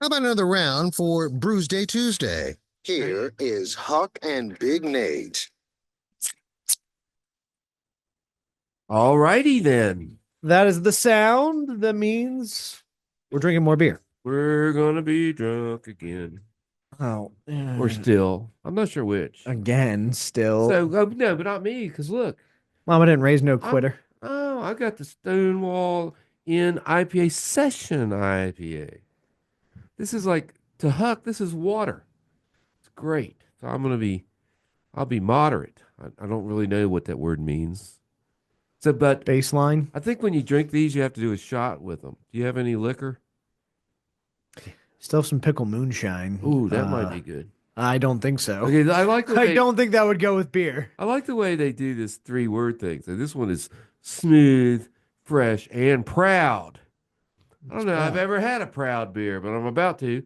How about another round for Brewsday Tuesday? Here is Huck and Big Nate. All righty then. That is the sound. That means we're drinking more beer. We're gonna be drunk again. Oh, Or still. I'm not sure which. again, still. So no, but not me, because look, Mama didn't raise no I'm quitter. I got the Stonewall in IPA session IPA. This is like to Huck, this is water. It's great. So I'll be moderate. I don't really know what that word means. So but Baseline. I think when you drink these you have to do a shot with them. Do you have any liquor? Still have some pickle moonshine. Ooh, that might be good. I don't think so. Okay, I like the I way don't think that would go with beer. I like the way they do this three-word thing. So this one is smooth, fresh, and proud. I don't know. I've ever had a proud beer, but I'm about to.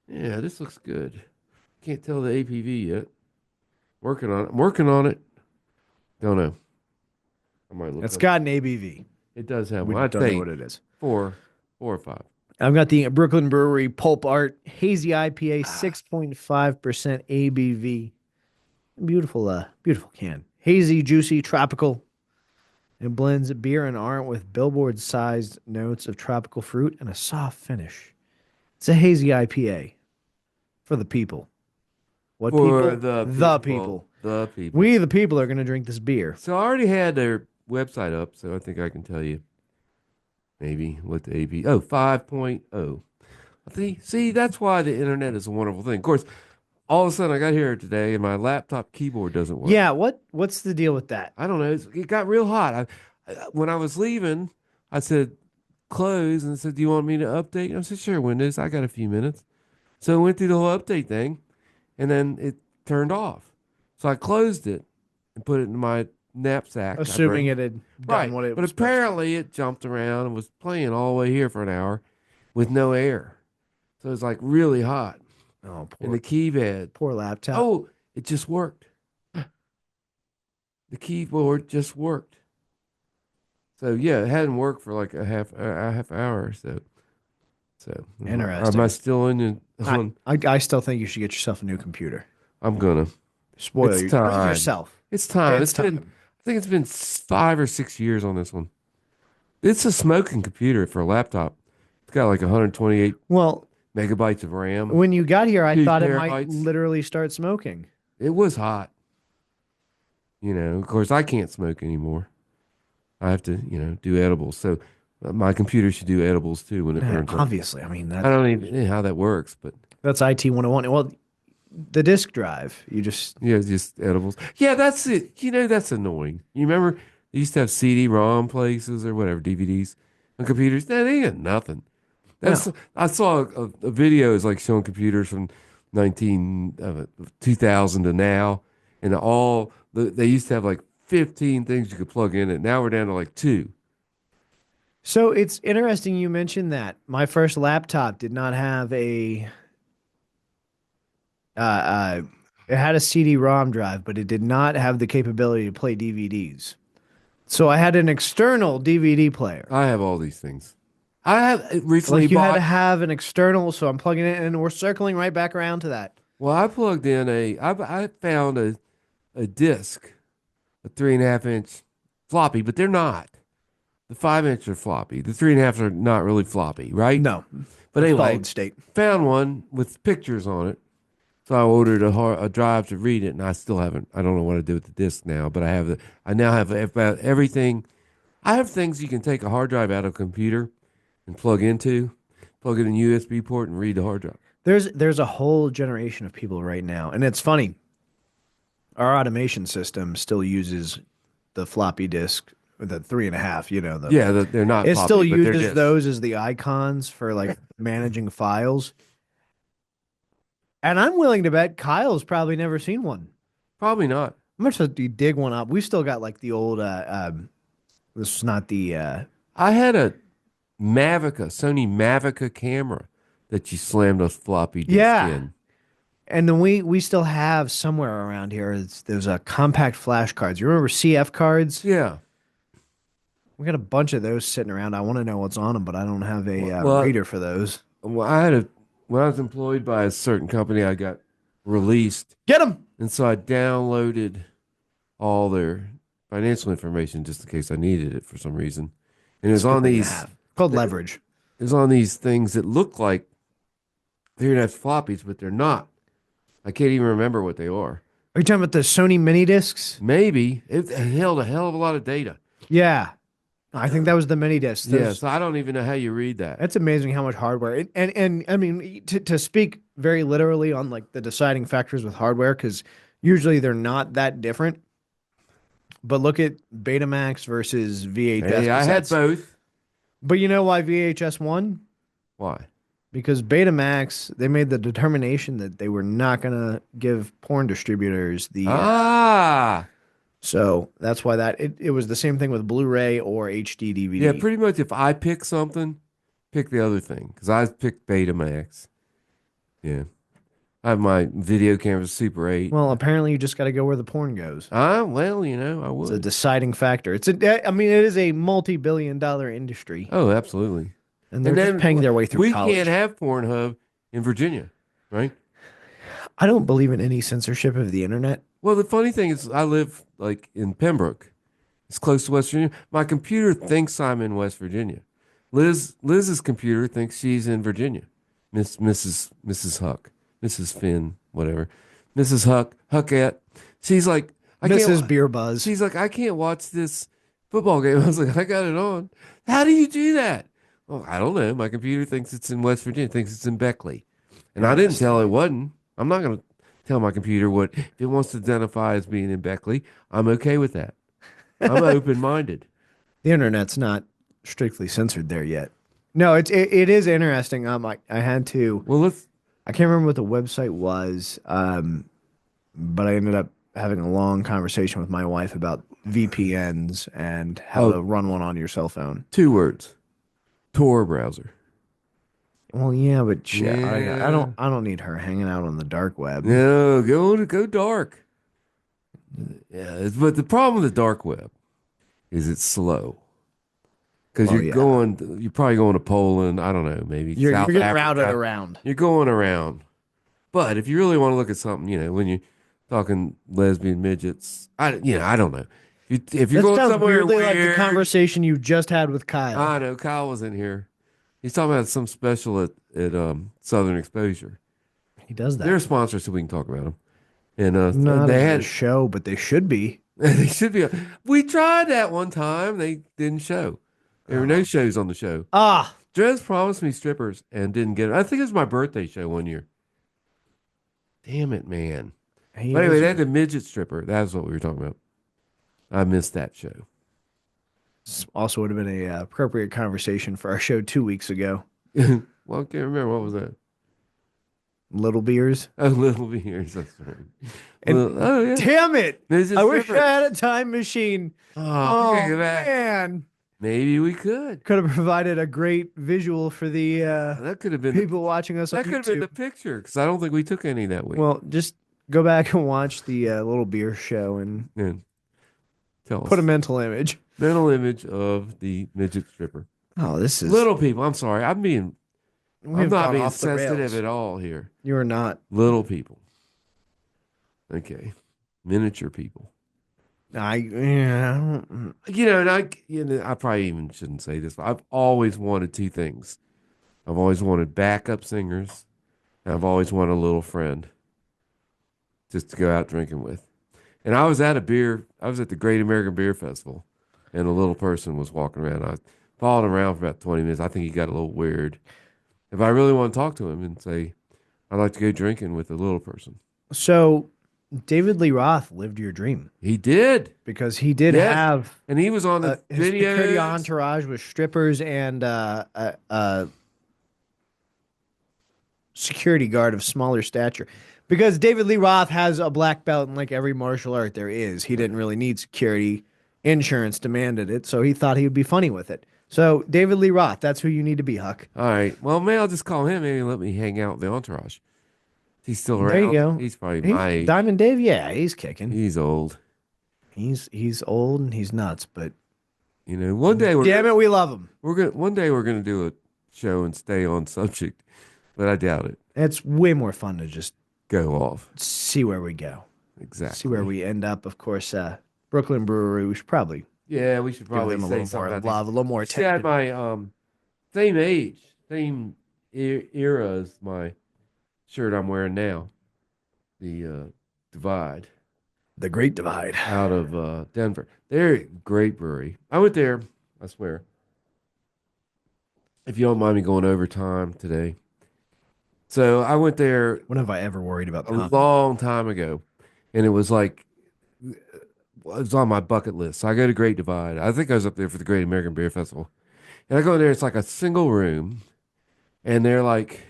Yeah, this looks good. Can't tell the APV yet. Working on it. I'm working on it. Don't know. I might look It's up. got an ABV. It does have We one. I don't know think what it is. four or five. I've got the Brooklyn Brewery Pulp Art Hazy IPA, 6.5% ABV. Beautiful, beautiful can. Hazy, juicy, tropical. It blends beer and art with billboard-sized notes of tropical fruit and a soft finish. It's a hazy IPA for the people. What For people? the The people. people. The people. We, the people, are going to drink this beer. So I already had their website up, so I think I can tell you maybe what the AV. Oh, 5.0. See, that's why the internet is a wonderful thing. Of course, all of a sudden I got here today and my laptop keyboard doesn't work. Yeah, what's the deal with that? I don't know. It got real hot. When I was leaving, I said, close, and it said, do you want me to update? I said, sure, Windows. I got a few minutes. So I went through the whole update thing, and then it turned off. So I closed it and put it in my knapsack. Assuming it had done Right. what it But was supposed to. apparently it jumped around and was playing all the way here for an hour with no air. So it was like really hot. Oh, And the keypad. poor laptop. Oh, it just worked. The keyboard just worked. So yeah, it hadn't worked for like a half hour or so. So Interesting. am I still in? I still think you should get yourself a new computer. I'm gonna. Spoil It's your, time. yourself. It's time. It's Been. time. I think it's been 5 or 6 years on this one. It's a smoking computer for a laptop. It's got like 128 Well, megabytes of RAM. when you got here, I 2 thought it might terabytes. literally start smoking. It was hot. Of course, I can't smoke anymore. I have to, do edibles. So my computer should do edibles too when it Yeah, burns up. obviously, I mean I don't even know how that works, but that's IT 101. Well, the disk drive, you just yeah, just edibles. Yeah, that's it. That's annoying. You remember they used to have CD-ROM places or whatever, DVDs on computers? No, they ain't got nothing. No. I saw a video is like showing computers from 2000 to now, and they used to have like 15 things you could plug in it. Now we're down to like two. So it's interesting you mentioned that. My first laptop did not have it had a CD-ROM drive, but it did not have the capability to play DVDs. So I had an external DVD player. I have all these things. I have recently Like you had bought. to have an external, so I'm plugging it in, and we're circling right back around to that. Well, I plugged in I found a disc, a 3.5 inch floppy, but they're not. The 5 inch are floppy. The 3.5s are not really floppy, right? No, But anyway, solid state. found one with pictures on it. So I ordered a drive to read it, and I still haven't. I don't know what to do with the disc now, but I now have about everything. I have things you can take a hard drive out of a computer and plug it in USB port, and read the hard drive. There's a whole generation of people right now, and it's funny. Our automation system still uses the floppy disk, the 3.5. Yeah, they're not. It floppy, still but they're uses discs. those as the icons for like managing files. And I'm willing to bet Kyle's probably never seen one. Probably not. I'm gonna have to dig one up. We still got like the old. This is not the. I had a Sony Mavica camera that you slammed a floppy disk Yeah. in. And then we still have somewhere around here. There's a compact flash cards. You remember CF cards? Yeah. We got a bunch of those sitting around. I want to know what's on them, but I don't have a Well, reader for those. well, when I was employed by a certain company, I got released, Get him. and so I downloaded all their financial information just in case I needed it for some reason. And it was It's a good on thing to these have. Called leverage. it was on these things that look like they're not floppies, but they're not. I can't even remember what they are. Are you talking about the Sony mini discs? Maybe it held a hell of a lot of data. Yeah. I think that was the mini discs. Yeah, so I don't even know how you read that. That's amazing how much hardware. And I mean, to speak very literally on like the deciding factors with hardware, because usually they're not that different. But look at Betamax versus VHS. Hey, I had cassettes. both. But you know why VHS won? Why? Because Betamax, they made the determination that they were not going to give porn distributors the. So that's why it was the same thing with Blu-ray or HD DVD. Yeah, pretty much. If I pick something, pick the other thing because I picked Betamax. Yeah, I have my video camera Super 8. Well, apparently you just got to go where the porn goes. Well, I It's a would. deciding factor. I mean, it is a multi-billion-dollar industry, Oh, absolutely. and they're just paying their way through we college. can't have Pornhub in Virginia, right? I don't believe in any censorship of the internet. Well, the funny thing is, I live like in Pembroke. It's close to West Virginia. My computer thinks I'm in West Virginia. Liz's computer thinks she's in Virginia. Mrs. Huck, Mrs. Finn, whatever, Mrs. Huckette. She's like, Mrs. Beer Buzz. She's like, I can't watch this football game. I was like, I got it on. How do you do that? Well, I don't know. My computer thinks it's in West Virginia. Thinks it's in Beckley, and I didn't tell it wasn't. I'm not going to tell my computer what if it wants to identify as being in Beckley. I'm okay with that. I'm open-minded. The internet's not strictly censored there yet. No, it is interesting. I had to. Well, I can't remember what the website was, but I ended up having a long conversation with my wife about VPNs and how to run one on your cell phone. 2 words: Tor browser. Well, yeah, but shit, Yeah. I don't need her hanging out on the dark web. No, go dark. Yeah, but the problem with the dark web is it's slow. Because you're probably going to Poland. I don't know, maybe You're South getting Africa. routed around. You're going around. But if you really want to look at something, when you're talking lesbian midgets, I don't know. If you're That going sounds somewhere weirdly weird, like the conversation you just had with Kyle. I know Kyle was in here. He's talking about some special at Southern Exposure. He does that. They're a sponsor, so we can talk about them. And Not they as had a show, but they should be. they should be. We tried that one time. They didn't show. There were no shows on the show. Ah, Drez promised me strippers and didn't get it. I think it was my birthday show one year. Damn it, man. But anyway, they had the midget stripper. That's what we were talking about. I missed that show. also would have been a appropriate conversation for our show 2 weeks ago. Well, I can't remember. What was that? Little beers. Oh, Little Beers. That's right. And- Oh, yeah. Damn it! Midget I wish I stripper. had a time machine. Oh, we can't go back. Man, Maybe we could. could have provided a great visual for the That could have been. people watching us That on could have been YouTube. the picture because I don't think we took any that week. Well, just go back and watch the Little Beer show and Yeah. Tell put a us. mental image. Mental image of the midget stripper. Oh, this is Little people. I'm sorry. I'm we have not gone being off the sensitive rails. at all here. You are not. Little people. Okay. Miniature people. I don't. I probably even shouldn't say this, but I've always wanted 2 things. I've always wanted backup singers, and I've always wanted a little friend just to go out drinking with. And I was at the Great American Beer Festival, and a little person was walking around. I followed him around for about 20 minutes. I think he got a little weird. If I really want to talk to him and say, I'd like to go drinking with a little person. So, David Lee Roth lived your dream He did. because he did Yes. have And he was on the his video. security entourage with strippers and security guard of smaller stature. Because David Lee Roth has a black belt in like every martial art there is. He didn't really need security. Insurance demanded it, so he thought he would be funny with it. So David Lee Roth, that's who you need to be, Huck. All right. Well, maybe I'll just call him. Maybe let me hang out with the entourage. He's still around. There you go. He's probably my age. Diamond Dave, yeah, he's kicking. He's old. He's old and he's nuts, but One day damn it, we love him. one day we're gonna do a show and stay on subject, but I doubt it. It's way more fun to just Go off. see where we go, Exactly. see where we end up. Of course, Brooklyn Brewery. We should probably Yeah, we should give probably them a say little something more about love, a little more these. She had attention. my same age, same era as my shirt I'm wearing now. The Divide The Great Divide. out of Denver. They're a great brewery. I went there, I swear. If you don't mind me going overtime today. So I went there When have I ever worried about a time? long time ago, and it was like it was on my bucket list. So I go to Great Divide. I think I was up there for the Great American Beer Festival, and I go in there. It's like a single room, and they're like,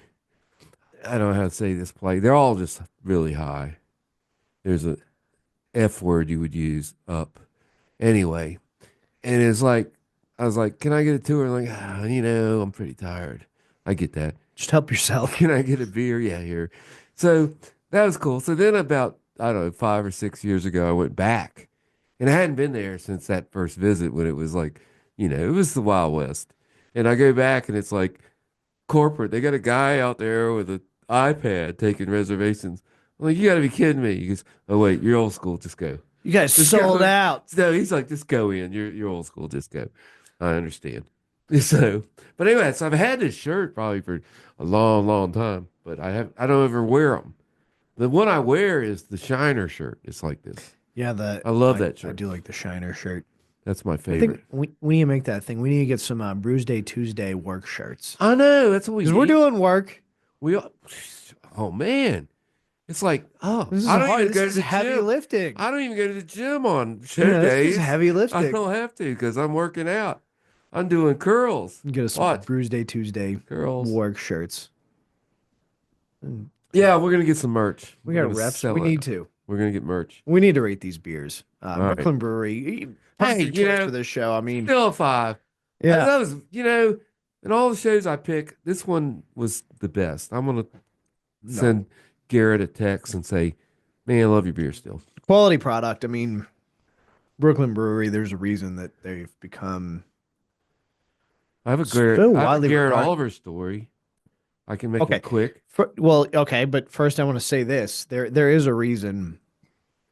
I don't know how to say this play. They're all just really high. There's a F word you would use up. Anyway, and it's like I was like, can I get a tour? Like, I'm pretty tired. I get that. Just help yourself. Can I get a beer? Yeah, here. So that was cool. So then about, I don't know, 5 or 6 years ago, I went back. And I hadn't been there since that first visit when it was like, it was the Wild West. And I go back and it's like corporate. They got a guy out there with an iPad taking reservations. I'm like, you got to be kidding me. He goes, oh, wait, you're old school. Just go. You guys Just sold go. out. No, he's like, just go in. You're old school. Just go. I understand. So, but anyway, so I've had this shirt probably for a long, long time, but I don't ever wear them. The one I wear is the Shiner shirt. It's like this. Yeah, I love that I shirt. do like the Shiner shirt. That's my I favorite. think we need to make that thing. We need to get some Brewsday Tuesday work shirts. I know. That's what we Because need. we're doing work. Oh man, it's like This is I don't hard. even This go is to the heavy gym. lifting. I don't even go to the gym on show Yeah, this days. is heavy I lifting. don't have to because I'm working out. I'm doing curls. Get us some What? Brewsday Tuesday Curls. work shirts. Yeah, we're gonna get some merch. We We're got gonna reps. sell We it. need to. We're gonna get merch. We need to rate these beers. right. Brooklyn Brewery. Hey, Perfect choice for this show. I mean, Still a 5. yeah. That was, in all the shows I pick, this one was the best. I'm gonna send Garrett a text and say, "Man, I love your beer still." Quality product. I mean, Brooklyn Brewery, there's a reason that they've become I have a so Garrett widely regarded. Oliver story. I can make Okay. it quick. Okay, but first I want to say this. There is a reason.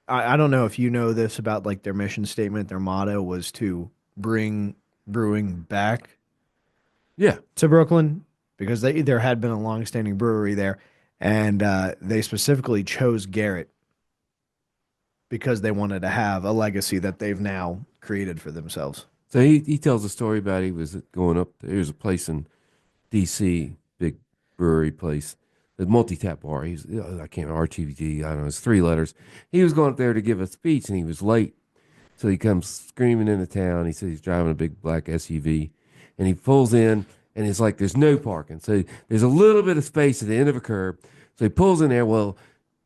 I don't know if you know this about like their mission statement. Their motto was to bring brewing back Yeah. to Brooklyn because there had been a longstanding brewery there, and they specifically chose Garrett because they wanted to have a legacy that they've now created for themselves. So he tells a story about he was going up. There's a place in D.C., big brewery place, the multi-tap bar. I can't remember, RTVG, I don't know, it's 3 letters. He was going up there to give a speech and he was late. So he comes screaming into town. He says he's driving a big black SUV and he pulls in and it's like there's no parking. So there's a little bit of space at the end of a curb. So he pulls in there. Well,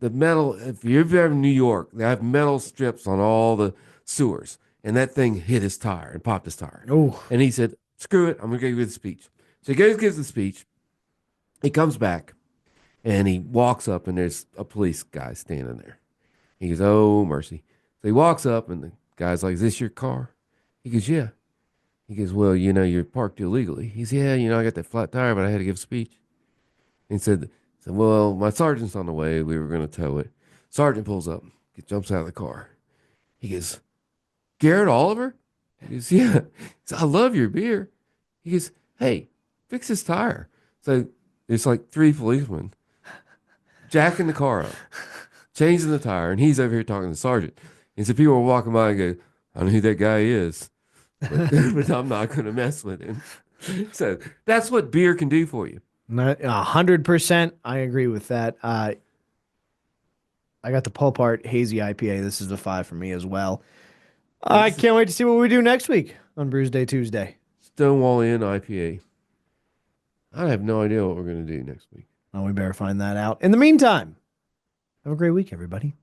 the metal, if you're ever in New York, they have metal strips on all the sewers. And that thing hit his tire and popped his tire. Oh, And he said, screw it, I'm going to give you the speech. So he goes, gives the speech. He comes back and he walks up and there's a police guy standing there. He goes, oh, mercy. So he walks up and the guy's like, is this your car? He goes, yeah. He goes, well, you're parked illegally. He said, yeah, I got that flat tire, but I had to give a speech. And he said, well, my sergeant's on the way. We were going to tow it. Sergeant pulls up, jumps out of the car. He goes, Garrett Oliver? He goes, yeah. He says, I love your beer. He goes, hey, fix his tire. So it's like 3 policemen jacking the car up, changing the tire, and he's over here talking to the sergeant. And so people were walking by and go, I don't know who that guy is, but I'm not going to mess with him. So that's what beer can do for you. 100%. I agree with that. I got the Pulp Art Hazy IPA. This is a 5 for me as well. I can't wait to see what we do next week on Brewsday Tuesday. Stonewall Inn IPA. I have no idea what we're going to do next week. Well, we better find that out. In the meantime, have a great week, everybody.